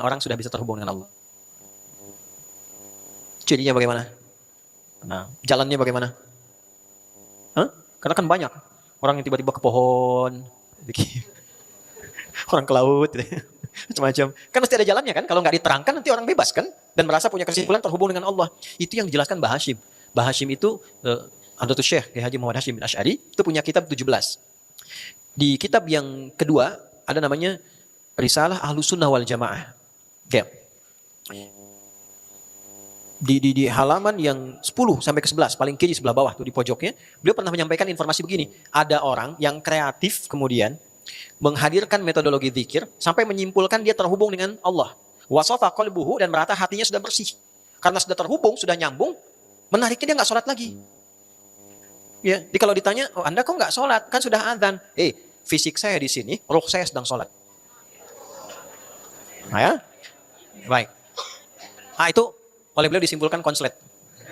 orang sudah bisa terhubung dengan Allah. Cirinya bagaimana? Nah, jalannya bagaimana? Hah? Karena kan banyak orang yang tiba-tiba ke pohon, orang ke laut, gitu. Macam-macam. Kan mesti ada jalannya kan? Kalau nggak diterangkan nanti orang bebas kan? Dan merasa punya kesimpulan terhubung dengan Allah. Itu yang dijelaskan Mbah Hashim. Mbah Hashim itu Hadratus Syekh Kiai Haji Muhammad Hashim bin Asy'ari itu punya kitab 17. Di kitab yang kedua ada namanya Risalah Ahlus Sunnah wal Jamaah. Oke. Di halaman yang 10 sampai ke 11 paling kiri sebelah bawah tuh di pojoknya, beliau pernah menyampaikan informasi begini. Ada orang yang kreatif kemudian menghadirkan metodologi zikir sampai menyimpulkan dia terhubung dengan Allah. Wasafa qalbuhu dan merata hatinya sudah bersih. Karena sudah terhubung, sudah nyambung, menariknya dia nggak sholat lagi. Ya, jadi kalau ditanya, oh Anda kok nggak sholat? Kan sudah azan. Fisik saya di sini, roh saya sedang sholat. Nah, ya? Baik. Itu oleh beliau disimpulkan konslet.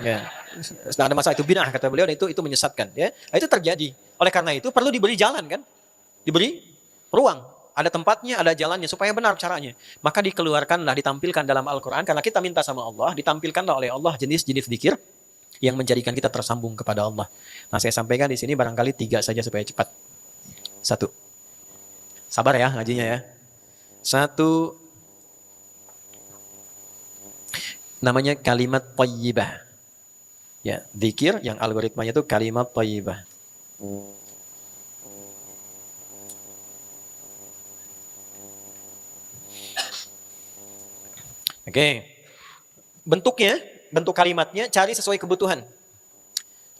Ya. Sedang ada masalah itu bid'ah kata beliau dan itu menyesatkan. Ya. Itu terjadi. Oleh karena itu perlu diberi jalan kan? Diberi ruang. Ada tempatnya, ada jalannya supaya benar caranya. Maka dikeluarkanlah, ditampilkan dalam Al-Quran karena kita minta sama Allah, ditampilkanlah oleh Allah jenis-jenis zikir yang menjadikan kita tersambung kepada Allah. Nah, saya sampaikan di sini barangkali 3 saja supaya cepat. 1. Sabar ya ngajinya ya. 1. Namanya kalimat thayyibah. Ya, zikir yang algoritmanya itu kalimat thayyibah. Oke. Bentuknya, bentuk kalimatnya cari sesuai kebutuhan.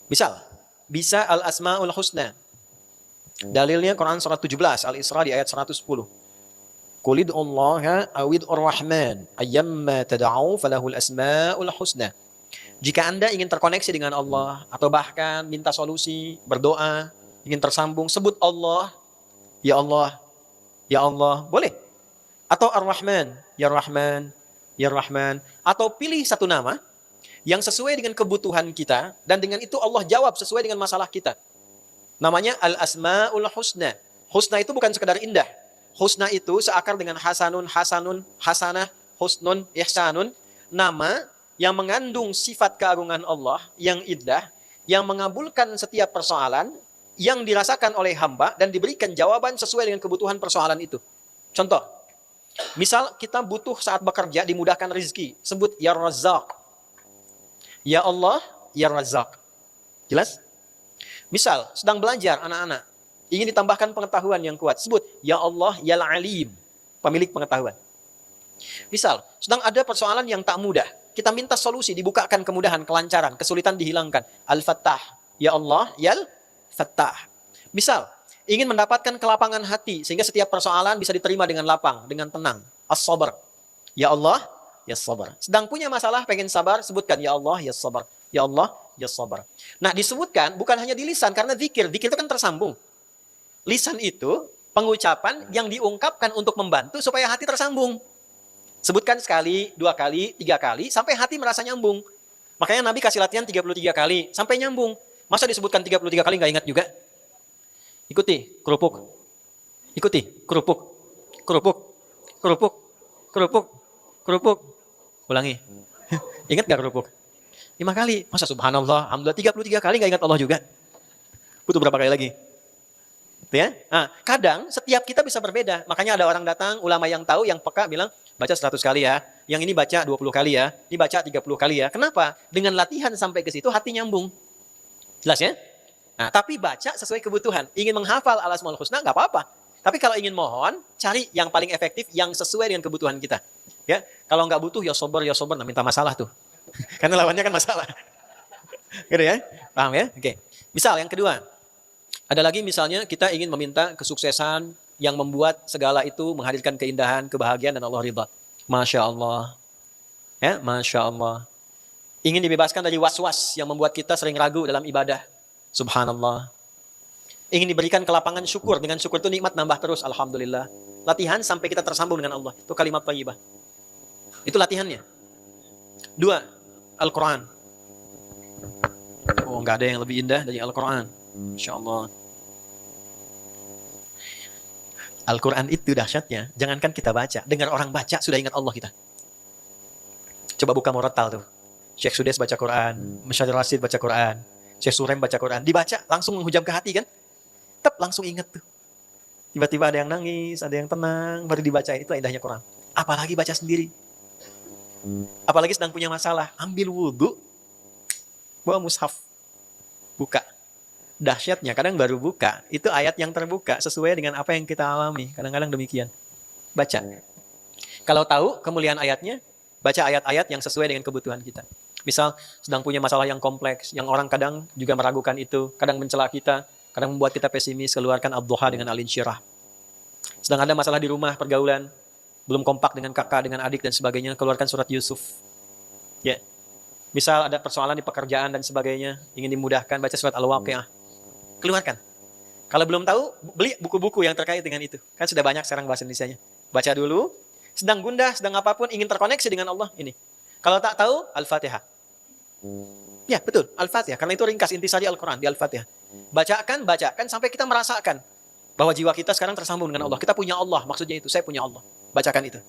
Misal, bisa al-asmaul husna. Dalilnya Quran surat 17, Al-Isra di ayat 110. Qul id'ullaha awid'ur rahman ayyamma tad'u falahul asmaul husna. Jika Anda ingin terkoneksi dengan Allah atau bahkan minta solusi, berdoa, ingin tersambung, sebut Allah, ya Allah, ya Allah, boleh. Atau Ar-Rahman, ya Rahman, ya Rahman, atau pilih satu nama yang sesuai dengan kebutuhan kita dan dengan itu Allah jawab sesuai dengan masalah kita. Namanya Al-Asmaul Husna. Husna itu bukan sekadar indah. Husna itu seakar dengan hasanun, hasanun, hasanah, husnun, ihsanun. Nama yang mengandung sifat keagungan Allah yang indah, yang mengabulkan setiap persoalan, yang dirasakan oleh hamba dan diberikan jawaban sesuai dengan kebutuhan persoalan itu. Contoh, misal kita butuh saat bekerja dimudahkan rezeki, sebut Ya Razzaq. Ya Allah, Ya Razzaq. Jelas? Misal, sedang belajar anak-anak, ingin ditambahkan pengetahuan yang kuat. Sebut, Ya Allah, Ya Alim, pemilik pengetahuan. Misal, sedang ada persoalan yang tak mudah. Kita minta solusi, dibukakan kemudahan, kelancaran, kesulitan dihilangkan. Al-Fattah, Ya Allah, Ya Fattah. Misal, ingin mendapatkan kelapangan hati, sehingga setiap persoalan bisa diterima dengan lapang, dengan tenang. As-Sabr, Ya Allah, Ya Sabr. Sedang punya masalah, pengen sabar, sebutkan, Ya Allah, Ya Sabr. Ya Allah, Ya Sabr. Nah, disebutkan bukan hanya di lisan, karena zikir. Zikir itu kan tersambung. Lisan itu pengucapan yang diungkapkan untuk membantu supaya hati tersambung. Sebutkan sekali, 2 kali, 3 kali, sampai hati merasa nyambung. Makanya Nabi kasih latihan 33 kali, sampai nyambung. Masa disebutkan 33 kali nggak ingat juga? Ikuti, kerupuk. Ikuti, kerupuk. Kerupuk. Kerupuk. Kerupuk. Kerupuk. Ulangi. Ingat nggak kerupuk? 5 kali. Masa subhanallah, alhamdulillah 33 kali nggak ingat Allah juga? Butuh berapa kali lagi? Ya? Nah, kadang setiap kita bisa berbeda. Makanya ada orang datang, ulama yang tahu, yang peka bilang, baca 100 kali ya. Yang ini baca 20 kali ya. Ini baca 30 kali ya. Kenapa? Dengan latihan sampai ke situ, hati nyambung. Jelas ya? Nah, tapi baca sesuai kebutuhan. Ingin menghafal Al-Asmaul Husna, nggak apa-apa. Tapi kalau ingin mohon, cari yang paling efektif, yang sesuai dengan kebutuhan kita. Ya, kalau nggak butuh, ya sober, nah minta masalah tuh. Karena lawannya kan masalah. Gitu ya? Paham ya? Oke. Misal yang kedua. Ada lagi misalnya kita ingin meminta kesuksesan yang membuat segala itu menghadirkan keindahan, kebahagiaan dan Allah ridha. Masya Allah. Ya, Masya Allah. Ingin dibebaskan dari was-was yang membuat kita sering ragu dalam ibadah. Subhanallah. Ingin diberikan kelapangan syukur. Dengan syukur itu nikmat nambah terus. Alhamdulillah. Latihan sampai kita tersambung dengan Allah. Itu kalimat thayyibah. Itu latihannya. 2. Al-Quran. Oh, nggak ada yang lebih indah dari Al-Quran. Insya Allah. Al-Quran itu dahsyatnya, jangankan kita baca, dengar orang baca sudah ingat Allah kita. Coba buka Murattal tuh. Syekh Sudes baca Quran, Masyadir Rasid baca Quran, Syekh Surem baca Quran. Dibaca, langsung menghujam ke hati kan? Langsung ingat tuh. Tiba-tiba ada yang nangis, ada yang tenang, baru dibacain. Itu indahnya Quran. Apalagi baca sendiri. Apalagi sedang punya masalah, ambil wudhu, bawa mushaf, buka. Dahsyatnya, kadang baru buka, itu ayat yang terbuka sesuai dengan apa yang kita alami. Kadang-kadang demikian. Baca. Kalau tahu kemuliaan ayatnya, baca ayat-ayat yang sesuai dengan kebutuhan kita. Misal, sedang punya masalah yang kompleks, yang orang kadang juga meragukan itu, kadang mencela kita, kadang membuat kita pesimis, keluarkan Ad-Duha dengan Al-Insyirah. Sedang ada masalah di rumah, pergaulan, belum kompak dengan kakak, dengan adik, dan sebagainya, keluarkan surat Yusuf. Ya. Misal ada persoalan di pekerjaan dan sebagainya, ingin dimudahkan, baca surat Al-Waqi'ah. Keluarkan. Kalau belum tahu, beli buku-buku yang terkait dengan itu. Kan sudah banyak sekarang bahasa Indonesianya. Baca dulu, sedang gundah, sedang apapun, ingin terkoneksi dengan Allah, ini. Kalau tak tahu, Al-Fatihah. Ya, betul, Al-Fatihah. Karena itu ringkas intisari Al-Quran, di Al-Fatihah. Bacakan, sampai kita merasakan bahwa jiwa kita sekarang tersambung dengan Allah. Kita punya Allah, maksudnya itu, saya punya Allah. Bacakan itu.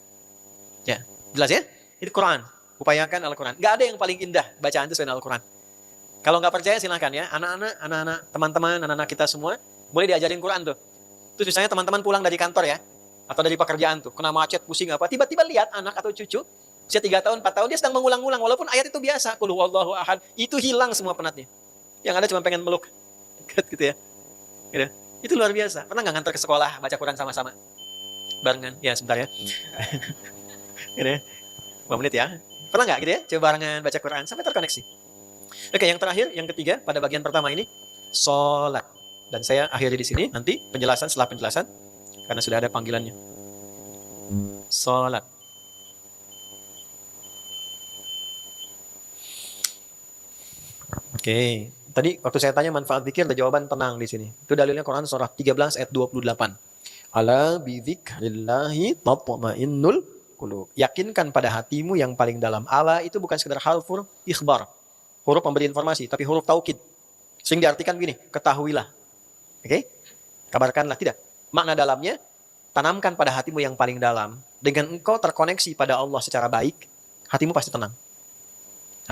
Ya, jelas ya? Itu Quran. Upayakan Al-Quran. Gak ada yang paling indah bacaan itu selain Al-Quran. Kalau nggak percaya silahkan ya, anak-anak, teman-teman, anak-anak kita semua, boleh diajarin Quran tuh. Terus misalnya teman-teman pulang dari kantor ya, atau dari pekerjaan tuh, kena macet, pusing apa, tiba-tiba lihat anak atau cucu, usia 3 tahun, 4 tahun, dia sedang mengulang-ulang, walaupun ayat itu biasa, Qul huwallahu ahad, itu hilang semua penatnya. Yang ada cuma pengen meluk, gitu ya. Gitu. Itu luar biasa. Pernah nggak ngantar ke sekolah, baca Quran sama-sama? Barengan, ya sebentar ya. Gitu ya. 5 menit ya. Pernah nggak gitu ya, coba barengan baca Quran, sampai terkoneksi. Oke, yang terakhir, yang ketiga, pada bagian pertama ini, sholat. Dan saya akhiri di sini, nanti penjelasan setelah penjelasan, karena sudah ada panggilannya. Sholat. Oke, tadi waktu saya tanya manfaat zikir, ada jawaban tenang di sini. Itu dalilnya Quran surah 13 ayat 28. Ala bidzikrillahi tatma'innul qulub. Yakinkan pada hatimu yang paling dalam. Ala itu bukan sekedar harfur ikhbar. Huruf memberi informasi, tapi huruf taukid. Sehingga diartikan begini, ketahuilah. Oke? Kabarkanlah, tidak. Makna dalamnya, tanamkan pada hatimu yang paling dalam. Dengan engkau terkoneksi pada Allah secara baik, hatimu pasti tenang.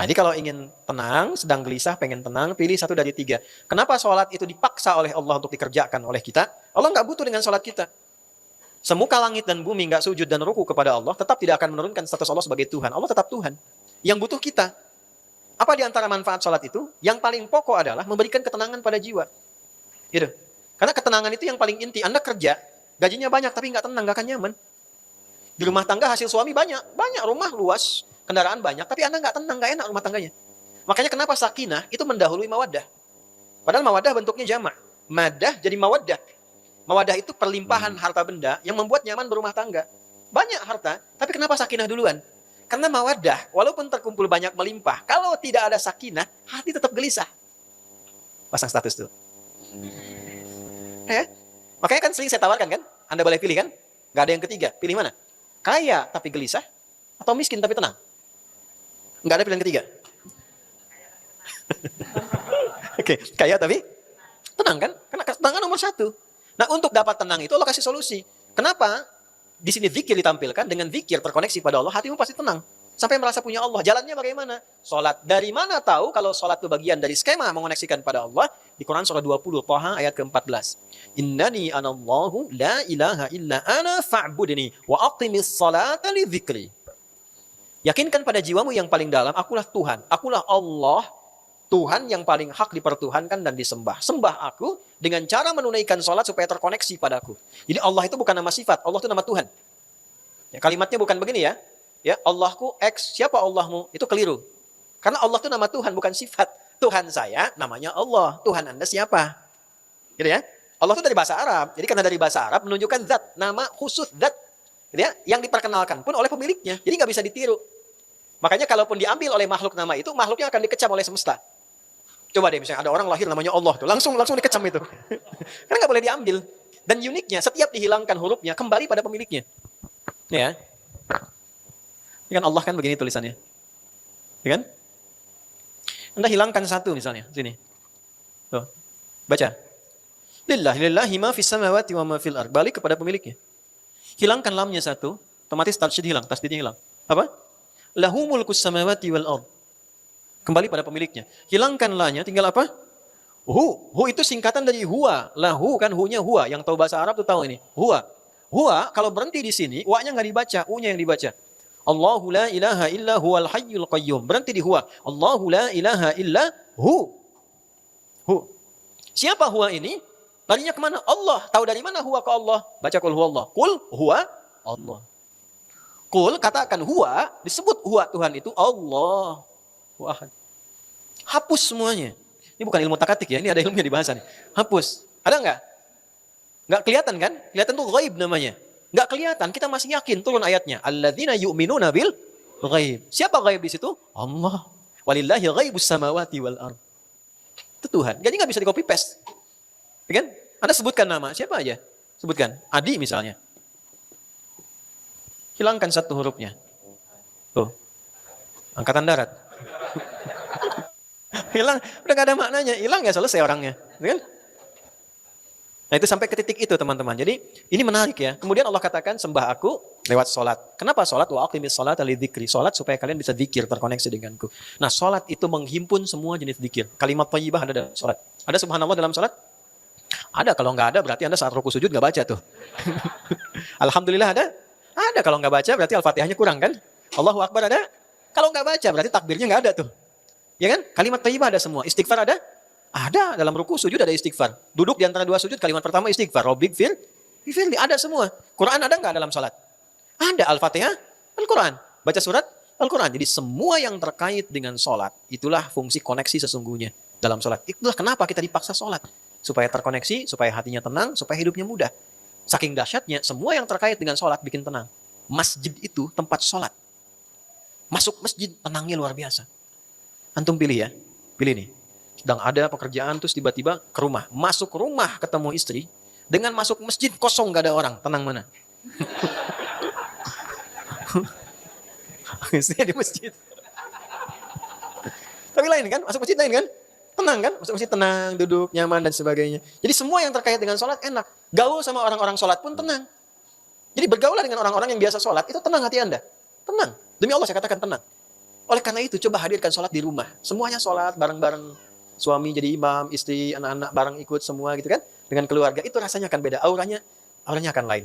Nah, jadi kalau ingin tenang, sedang gelisah, pengen tenang, pilih 1 dari 3. Kenapa sholat itu dipaksa oleh Allah untuk dikerjakan oleh kita? Allah nggak butuh dengan sholat kita. Semuka langit dan bumi nggak sujud dan ruku kepada Allah, tetap tidak akan menurunkan status Allah sebagai Tuhan. Allah tetap Tuhan. Yang butuh kita. Apa di antara manfaat sholat itu? Yang paling pokok adalah memberikan ketenangan pada jiwa. Gitu. Karena ketenangan itu yang paling inti. Anda kerja, gajinya banyak tapi nggak tenang, nggak akan nyaman. Di rumah tangga hasil suami banyak rumah luas, kendaraan banyak, tapi Anda nggak tenang, nggak enak rumah tangganya. Makanya kenapa sakinah itu mendahului mawaddah. Padahal mawaddah bentuknya jamak. Madah jadi mawaddah. Mawaddah itu perlimpahan harta benda yang membuat nyaman berumah tangga. Banyak harta, tapi kenapa sakinah duluan? Karena mawaddah, walaupun terkumpul banyak melimpah, kalau tidak ada sakinah, hati tetap gelisah. Pasang status tuh. Ya? Makanya kan sering saya tawarkan kan, Anda boleh pilih kan? Gak ada yang ketiga, pilih mana? Kaya tapi gelisah, atau miskin tapi tenang? Gak ada pilihan ketiga. Oke, kaya tapi tenang kan? Karena ketenangan nomor 1. Nah, untuk dapat tenang itu Allah kasih solusi. Kenapa? Di sini zikir ditampilkan, dengan zikir terkoneksi pada Allah, hatimu pasti tenang. Sampai merasa punya Allah. Jalannya bagaimana? Sholat. Dari mana tahu kalau sholat itu bagian dari skema mengoneksikan pada Allah? Di Quran surah 20, Thaha ayat ke-14. Innani anallahu la ilaha illa ana fa'budni wa aqimis salata li dzikri. Yakinkan pada jiwamu yang paling dalam, akulah Tuhan. Akulah Allah, Tuhan yang paling hak dipertuhankan dan disembah. Sembah aku dengan cara menunaikan sholat supaya terkoneksi padaku. Jadi Allah itu bukan nama sifat, Allah itu nama Tuhan. Ya, kalimatnya bukan begini ya. Ya, Allahku X, siapa Allahmu? Itu keliru. Karena Allah itu nama Tuhan, bukan sifat. Tuhan saya namanya Allah, Tuhan Anda siapa? Gitu ya. Allah itu dari bahasa Arab. Jadi karena dari bahasa Arab menunjukkan zat, nama khusus zat. Gitu ya, yang diperkenalkan pun oleh pemiliknya. Jadi nggak bisa ditiru. Makanya kalaupun diambil oleh makhluk nama itu, makhluknya akan dikecam oleh semesta. Coba deh, misalnya ada orang lahir namanya Allah tuh, langsung dikecam itu. Karena nggak boleh diambil. Dan uniknya, setiap dihilangkan hurufnya kembali pada pemiliknya. Ya. Ini kan Allah kan begini tulisannya. Ya kan? Anda hilangkan satu misalnya, sini. Tuh. Baca. Lillahi ma fis samawati wa ma fil ard. Balik kepada pemiliknya. Hilangkan lamnya satu, otomatis tasydid hilang, tasdidnya hilang. Apa? Lahu mulkus samawati wal ard. Kembali pada pemiliknya. Hilangkan la-nya, tinggal apa? Hu. Hu itu singkatan dari huwa. Lahu kan hu-nya huwa. Yang tahu bahasa Arab tuh tahu ini. Huwa. Huwa kalau berhenti di sini, wa-nya nggak dibaca, u-nya yang dibaca. Allahu la ilaha illa huwal hayyul qayyum. Berhenti di huwa. Allahu la ilaha illa hu. Hu. Siapa huwa ini? Larinya kemana? Allah. Tahu dari mana huwa ke Allah? Baca kul huwa Allah. Kul huwa Allah. Kul katakan huwa, disebut huwa Tuhan itu Allah. Wahad. Hapus semuanya. Ini bukan ilmu takatik ya, ini ada ilmunya di bahasa nih. Hapus. Ada nggak? Nggak kelihatan kan? Kelihatan tuh ghaib namanya. Nggak kelihatan, kita masih yakin turun ayatnya. Alladzina yu'minuna bil ghaib. Siapa ghaib di situ? Allah. Walillahi ghaibus samawati wal ard. Itu Tuhan. Jadi nggak bisa di copy paste. Ya kan? Anda sebutkan nama, siapa aja? Sebutkan. Adi misalnya. Hilangkan satu hurufnya. Tuh. Angkatan darat. Hilang, udah gak ada maknanya. Hilang ya selesai orangnya. Ya kan? Nah itu sampai ke titik itu teman-teman. Jadi ini menarik ya. Kemudian Allah katakan sembah aku lewat sholat. Kenapa sholat? Wa aqimis sholata lidzikri. Sholat supaya kalian bisa zikir, terkoneksi denganku. Nah sholat itu menghimpun semua jenis zikir. Kalimat thayyibah ada dalam sholat. Ada subhanallah dalam sholat? Ada. Kalau nggak ada berarti Anda saat ruku sujud nggak baca tuh. Alhamdulillah ada? Ada. Kalau nggak baca berarti Al-Fatihahnya kurang kan? Allahu Akbar ada? Kalau nggak baca berarti takbirnya nggak ada tuh. Ya kan? Kalimat thayyibah ada semua. Istighfar ada? Ada. Dalam ruku sujud ada istighfar. Duduk di antara dua sujud kalimat pertama istighfar. Rabbik firli. Ada semua. Quran ada nggak dalam sholat? Ada. Al-Fatihah, Al-Quran. Baca surat Al-Quran. Jadi semua yang terkait dengan sholat itulah fungsi koneksi sesungguhnya dalam sholat. Itulah kenapa kita dipaksa sholat. Supaya terkoneksi, supaya hatinya tenang, supaya hidupnya mudah. Saking dahsyatnya, semua yang terkait dengan sholat bikin tenang. Masjid itu tempat sholat. Masuk masjid, tenangnya luar biasa. Antum pilih ya, pilih nih. Sedang ada pekerjaan terus tiba-tiba ke rumah. Masuk rumah ketemu istri, dengan masuk masjid kosong gak ada orang. Tenang mana? Istrinya di masjid. Tapi lain kan, masuk masjid lain kan? Tenang kan? Masuk masjid tenang, duduk, nyaman dan sebagainya. Jadi semua yang terkait dengan sholat enak. Gaul sama orang-orang sholat pun tenang. Jadi bergaulah dengan orang-orang yang biasa sholat, itu tenang hati Anda. Tenang. Demi Allah saya katakan tenang. Oleh karena itu coba hadirkan sholat di rumah. Semuanya sholat bareng-bareng. Suami jadi imam, istri, anak-anak bareng ikut semua gitu kan. Dengan keluarga itu rasanya akan beda. Auranya akan lain.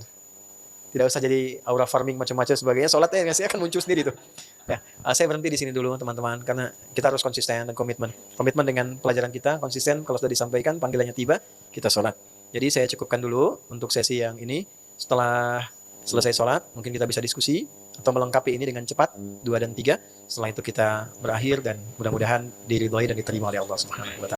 Tidak usah jadi aura farming macam-macam sebagainya. Sholatnya yang akan muncul sendiri tuh. Ya, saya berhenti di sini dulu teman-teman. Karena kita harus konsisten dan komitmen. Komitmen dengan pelajaran kita, konsisten. Kalau sudah disampaikan, panggilannya tiba, kita sholat. Jadi saya cukupkan dulu untuk sesi yang ini. Setelah selesai sholat, mungkin kita bisa diskusi. Atau melengkapi ini dengan cepat 2 dan 3. Setelah itu kita berakhir dan mudah-mudahan diridhoi dan diterima oleh Allah Subhanahu wa taala.